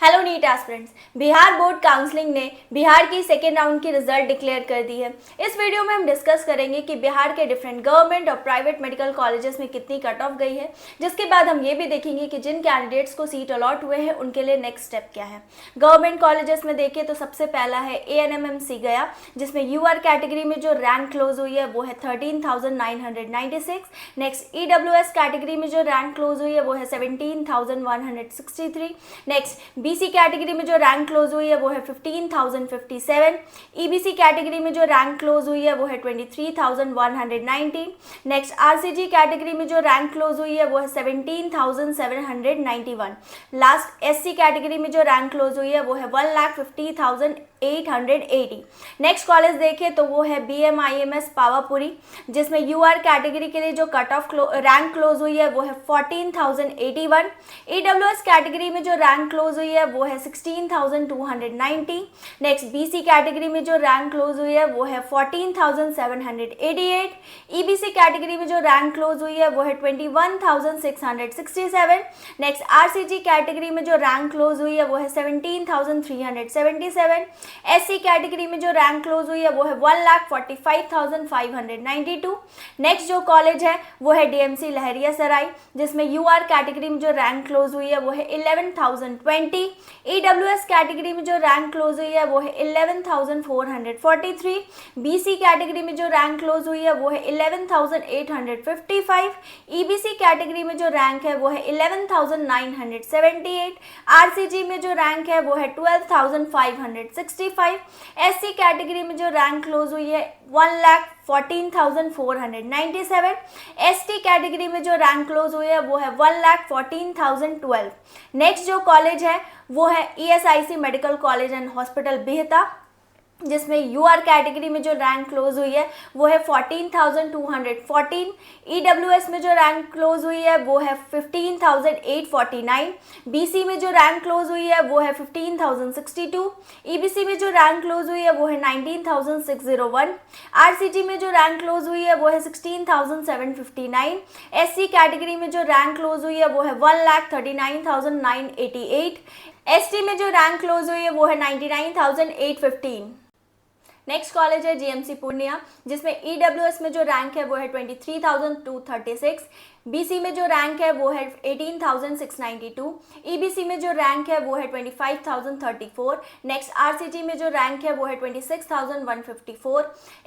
Hello NEET aspirants. Bihar board counselling ने बिहार की second round की रिजल्ट डिक्लेयर कर दी है। इस वीडियो में हम डिस्कस करेंगे कि बिहार के डिफरेंट गवर्नमेंट और प्राइवेट मेडिकल कॉलेजेस में कितनी कट ऑफ गई है, जिसके बाद हम ये भी देखेंगे कि जिन कैंडिडेट्स को सीट अलॉट हुए हैं उनके लिए नेक्स्ट स्टेप क्या है। गवर्नमेंट कॉलेजेस में देखें तो सबसे पहला है ANMMC गया, जिसमें UR कैटेगरी में जो रैंक क्लोज हुई है वो है 13,996। नेक्स्ट EWS कैटेगरी में जो रैंक क्लोज हुई है वो है 17,163। नेक्स्ट BC कैटेगरी में जो रैंक क्लोज हुई है वो है 15,057। EBC कैटेगरी में जो रैंक क्लोज हुई है वो है 23,119। नेक्स्ट RCG कैटेगरी में जो रैंक क्लोज हुई है वो है 17,791। लास्ट SC कैटेगरी में जो रैंक क्लोज हुई है वो है 1,50,880। नेक्स्ट कॉलेज देखें तो वो है BMIMS पावापुरी, जिसमें UR कैटेगरी के लिए जो कट ऑफ रैंक क्लोज हुई है वो है 14,081। EWS कैटेगरी में जो रैंक क्लोज हुई है वो है 16,290। नेक्स्ट BC कैटेगरी में जो रैंक क्लोज हुई है वो है 14,788। EBC कैटेगरी में जो रैंक क्लोज हुई है वो है 21,667। नेक्स्ट RCG कैटेगरी में जो रैंक क्लोज हुई है वो है 17,377। SC कैटेगरी में जो रैंक क्लोज हुई है वो है 1,45,592। नेक्स्ट जो कॉलेज है वो है DMC लहरियासराय, जिसमें UR कैटेगरी में जो रैंक क्लोज हुई है वो है 11,020। EWS कैटेगरी में जो रैंक क्लोज हुई है वो है 11,443। BC कैटेगरी में जो रैंक क्लोज हुई है वो है 11,855। EBC कैटेगरी में जो रैंक है वो है 11,978। RCG में जो रैंक है वो है 12,565। SC कैटेगरी में जो रैंक क्लोज हुई है 1,14,497। ST कैटेगरी में जो रैंक क्लोज हुई है वो है 1,14,012। नेक्स्ट जो कॉलेज है वो है ESIC medical college and hospital Bihta, जिसमें UR कैटेगरी में जो रैंक क्लोज हुई है वो है 14,214। EWS में जो रैंक क्लोज हुई है वो है 15,849। BC में जो रैंक क्लोज हुई है वो है 15,062। EBC में जो रैंक क्लोज हुई है वो है 19,601। RCG में जो रैंक क्लोज हुई है वो है 16,759। SC कैटेगरी में जो रैंक क्लोज हुई है वो है 1,39,988। ST में जो रैंक क्लोज हुई है वो है 99,815। नेक्स्ट कॉलेज है GMC पूर्णिया, जिसमें EWS में जो रैंक है वो है 23,236। BC में जो रैंक है वो है 18,692। EBC में जो रैंक है वो है 25,034। नेक्स्ट RCG में जो रैंक है वो है 26,154।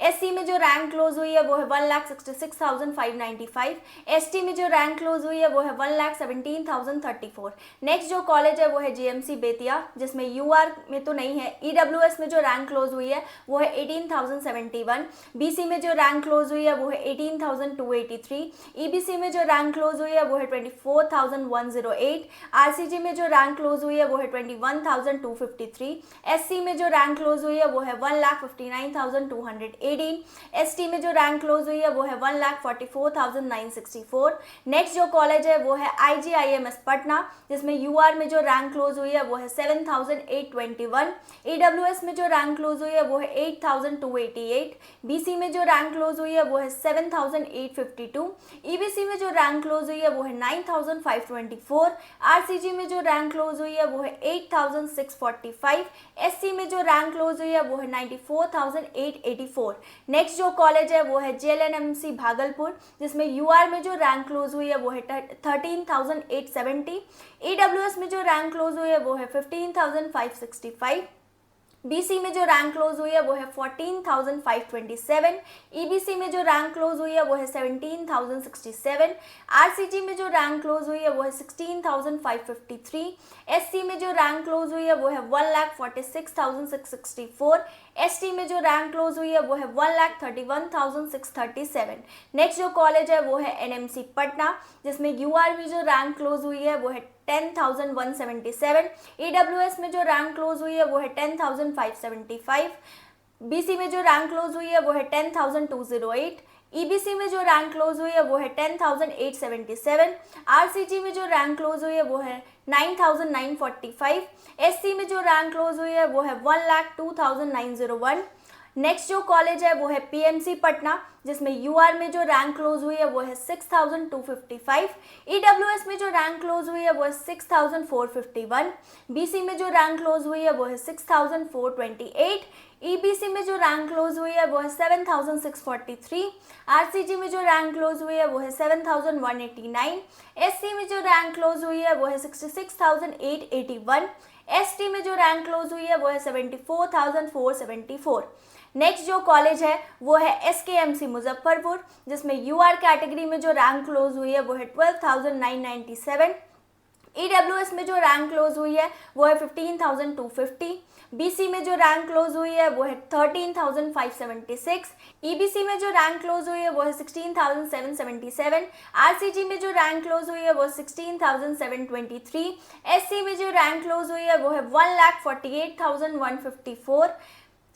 SC में जो रैंक क्लोज हुई है वो है 1,66,595। ST में जो रैंक क्लोज हुई है वो है 1,17,034। नेक्स्ट जो कॉलेज है वो है GMC बेतिया, जिसमें UR में तो नहीं है। EWS में जो रैंक क्लोज हुई है वो है 18,071। BC में जो रैंक क्लोज हुई है वो है 18,283। EBC में जो रैंक क्लोज हुई है वो है 24,108। RCG में जो रैंक क्लोज हुई है वो है 21,253। SC में जो रैंक क्लोज हुई है वो है 1,59,218। ST में जो रैंक क्लोज हुई है वो है 1,44,964। नेक्स्ट जो कॉलेज है वो है IGIMS पटना, जिसमें UR में जो रैंक क्लोज हुई है वो है 7,821। EWS में जो रैंक क्लोज हुई है वो है 8,288। BC में जो रैंक क्लोज हुई है वो है 7,852। EBC में जो रैंक क्लोज हुई है वो है 9,524। RCG में जो रैंक क्लोज हुई है वो है 8,645। SC में जो रैंक क्लोज हुई है वो है 94,884। नेक्स्ट जो कॉलेज है वो है JLNMC भागलपुर, जिसमें UR में जो रैंक क्लोज हुई है वो है 13,870। EWS में जो रैंक क्लोज हुई है वो है 15,565। BC में जो रैंक क्लोज हुई है वो है 14,527। EBC में जो रैंक क्लोज हुई है वो है 17,067। RCG में जो रैंक क्लोज हुई है वो है 16,553। SC में जो रैंक क्लोज हुई है वो है 1,46,664। ST में जो रैंक क्लोज हुई है वो है 1,31,637। नेक्स्ट जो कॉलेज है वो है NMC पटना, जिसमें UR में जो रैंक क्लोज हुई है वो है 10,177। EWS में जो रैंक क्लोज हुई है वो है 10,575। BC में जो रैंक क्लोज हुई है वो है 10,208। EBC में जो रैंक क्लोज हुई है वो है 10,877। RCG में जो रैंक क्लोज हुई है वो है 9,945। SC में जो रैंक क्लोज हुई है वो है 1,02,901। नेक्स्ट जो कॉलेज है वो है पीएमसी पटना, जिसमें यूआर में जो रैंक क्लोज हुई है वो है 6255, ईडब्ल्यूएस में जो रैंक क्लोज हुई है वो है 6451, बीसी में जो रैंक क्लोज हुई है वो है 6428, ईबीसी में जो रैंक क्लोज हुई है वो है 7643, आरसीजी में जो रैंक क्लोज हुई है वो है 7189, एससी में जो रैंक क्लोज हुई है वो है 66881, एसटी में जो रैंक क्लोज हुई है वो है 74,474। नेक्स्ट जो कॉलेज है वो है एसकेएमसी मुजफ्फरपुर, जिसमें यूआर कैटेगरी में जो रैंक क्लोज हुई है वो है 12,997, ईडब्ल्यूएस में जो रैंक क्लोज हुई है वो है 15,250, बीसी में जो रैंक क्लोज हुई है वो है 13,576, ईबीसी में जो रैंक क्लोज हुई है वो है 16,777, आरसीजी में जो रैंक क्लोज हुई है वो 16,723, एससी में जो रैंक क्लोज हुई है वो है 1,48,154,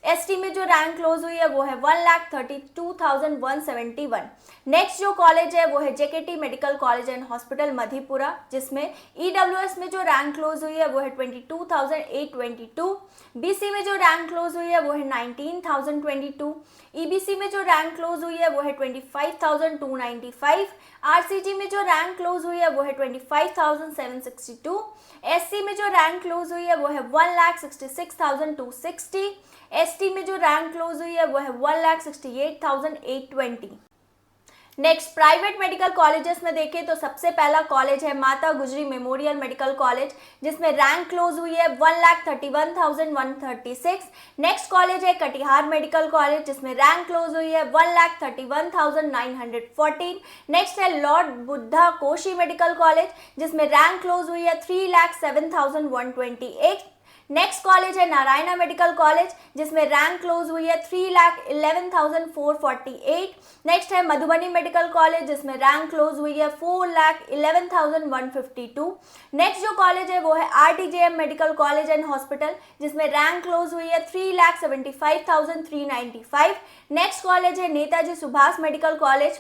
एसटी में जो रैंक क्लोज हुई है वो है 1,32,171। नेक्स्ट जो कॉलेज है वो है JKT medical college and hospital Madhepura, जिसमें ईडब्ल्यूएस में जो रैंक क्लोज हुई है वो है 22,822, बीसी में जो रैंक क्लोज हुई है वो है 19,022, ईबीसी में जो रैंक क्लोज हुई है वो है 25,295, आरसीजी में जो रैंक क्लोज हुई है वो है 25,762, एससी में जो रैंक क्लोज हुई है वो है 1,66,260, एसटी में जो रैंक क्लोज हुई है वो है 1,68,820। नेक्स्ट प्राइवेट मेडिकल कॉलेजेस में देखें तो सबसे पहला कॉलेज है Mata Gujri memorial medical college, जिसमें रैंक क्लोज हुई है 1,31,136। नेक्स्ट कॉलेज है कटिहार मेडिकल कॉलेज, जिसमें रैंक क्लोज हुई है 1,31,914। नेक्स्ट है lord Buddha Koshi medical college, जिसमें रैंक क्लोज हुई है 3,07,128। नेक्स्ट कॉलेज है नारायणा मेडिकल कॉलेज, जिसमें रैंक क्लोज हुई है 3,11,448। नेक्स्ट है मधुबनी मेडिकल कॉलेज, जिसमें रैंक क्लोज हुई है 4,11,152। नेक्स्ट जो कॉलेज है वो है RTJM medical college and hospital, जिसमें रैंक क्लोज हुई है 3,75,395। नेक्स्ट कॉलेज है नेताजी सुभाष मेडिकल कॉलेज,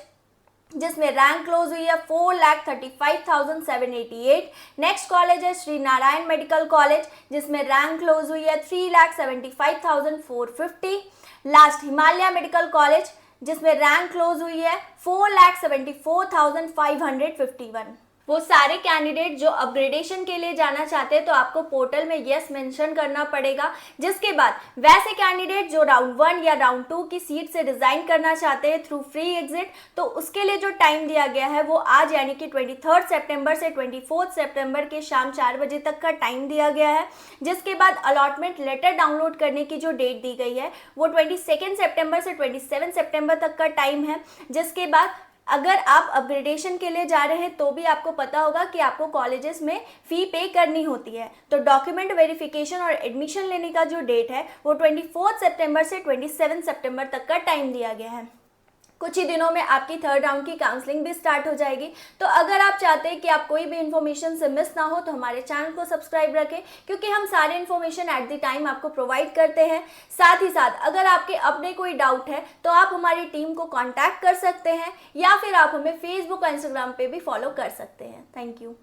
जिसमें रैंक क्लोज हुई है 4,35,788। नेक्स्ट कॉलेज है श्री नारायण मेडिकल कॉलेज, जिसमें रैंक क्लोज हुई है 3,75,450। लास्ट हिमालय मेडिकल कॉलेज, जिसमें रैंक क्लोज हुई है 4,74,551। वो सारे कैंडिडेट जो अपग्रेडेशन के लिए जाना चाहते हैं तो आपको पोर्टल में यस मेंशन करना पड़ेगा। जिसके बाद वैसे कैंडिडेट जो राउंड 1 या राउंड 2 की सीट से रिजाइन करना चाहते हैं थ्रू फ्री एग्जिट, तो उसके लिए जो टाइम दिया गया है वो आज यानी कि 23 सितंबर से 24 सितंबर के शाम 4 बजे तक का टाइम दिया गया है। जिसके बाद अलॉटमेंट लेटर डाउनलोड करने की जो डेट दी गई है वो 22 सितंबर से 27 सितंबर तक का टाइम है। जिसके बाद अगर आप अपग्रेडेशन के लिए जा रहे हैं तो भी आपको पता होगा कि आपको कॉलेजेस में फ़ी पे करनी होती है। तो डॉक्यूमेंट वेरिफिकेशन और एडमिशन लेने का जो डेट है वो 24 सितंबर से 27 सितंबर तक का टाइम दिया गया है। कुछ ही दिनों में आपकी थर्ड राउंड की काउंसलिंग भी स्टार्ट हो जाएगी। तो अगर आप चाहते हैं कि आप कोई भी इन्फॉर्मेशन से मिस ना हो तो हमारे चैनल को सब्सक्राइब रखें, क्योंकि हम सारे इन्फॉर्मेशन एट द टाइम आपको प्रोवाइड करते हैं। साथ ही साथ अगर आपके अपने कोई डाउट है तो आप हमारी टीम को कॉन्टैक्ट कर सकते हैं या फिर आप हमें फेसबुक और इंस्टाग्राम पे भी फॉलो कर सकते हैं। Thank you.